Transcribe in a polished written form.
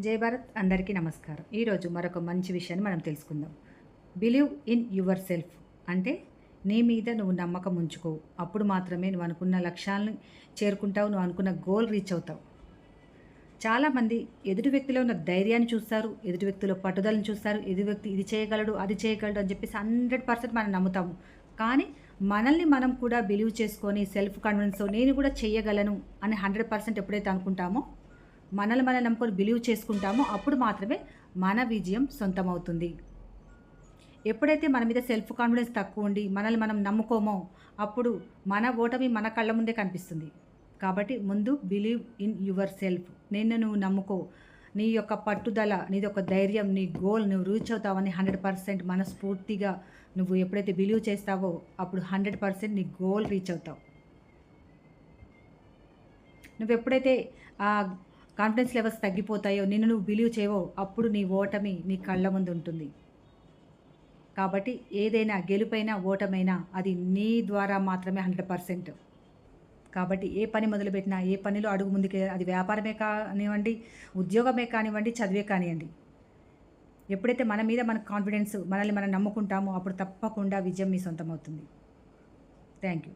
జై భారత్ అందరికీ నమస్కారం. ఈరోజు మరొక మంచి విషయాన్ని మనం తెలుసుకుందాం. బిలీవ్ ఇన్ యువర్ సెల్ఫ్ అంటే నీ మీద నువ్వు నమ్మకం ఉంచుకో. అప్పుడు మాత్రమే నువ్వు అనుకున్న లక్ష్యాలను చేరుకుంటావు. నువ్వు అనుకున్న గోల్ రీచ్ అవుతావు. చాలామంది ఎదుటి వ్యక్తిలో ఉన్న ధైర్యాన్ని చూస్తారు, ఎదుటి వ్యక్తిలో పట్టుదలను చూస్తారు. ఎదుటి వ్యక్తి ఇది చేయగలడు, అది చేయగలడు అని చెప్పేసి 100% మనం నమ్ముతాము. కానీ మనల్ని మనం కూడా బిలీవ్ చేసుకొని సెల్ఫ్ కాన్ఫిడెన్స్‌తో నేను కూడా చేయగలను అని 100% ఎప్పుడైతే అనుకుంటామో, మనల్ని మనం నమ్ముకొని బిలీవ్ చేసుకుంటామో అప్పుడు మాత్రమే మన విజయం సొంతమవుతుంది. ఎప్పుడైతే మన మీద సెల్ఫ్ కాన్ఫిడెన్స్ తక్కువ ఉండి మనల్ని మనం నమ్ముకోమో అప్పుడు మన ఓటమి మన కళ్ళ ముందే కనిపిస్తుంది. కాబట్టి ముందు బిలీవ్ ఇన్ యువర్ సెల్ఫ్. నిన్ను నువ్వు నమ్ముకో. నీ యొక్క పట్టుదల, నీది ఒక ధైర్యం, నీ గోల్ నువ్వు రీచ్ అవుతావని 100% మనస్ఫూర్తిగా నువ్వు ఎప్పుడైతే బిలీవ్ చేస్తావో అప్పుడు 100% నీ గోల్ రీచ్ అవుతావు. నువ్వు ఎప్పుడైతే ఆ కాన్ఫిడెన్స్ లెవెల్స్ తగ్గిపోతాయో, నిన్ను నువ్వు బిలీవ్ చేయవో అప్పుడు నీ ఓటమి నీ కళ్ళ ముందు ఉంటుంది. కాబట్టి ఏదైనా గెలుపైనా ఓటమైనా అది నీ ద్వారా మాత్రమే 100%. కాబట్టి ఏ పని మొదలుపెట్టినా, ఏ పనిలో అడుగు ముందుకే, అది వ్యాపారమే కానివ్వండి, ఉద్యోగమే కానివ్వండి, చదివే కానివ్వండి, ఎప్పుడైతే మన మీద మన కాన్ఫిడెన్స్, మనల్ని మనం నమ్ముకుంటామో అప్పుడు తప్పకుండా విజయం మీ సొంతమవుతుంది. Thank you.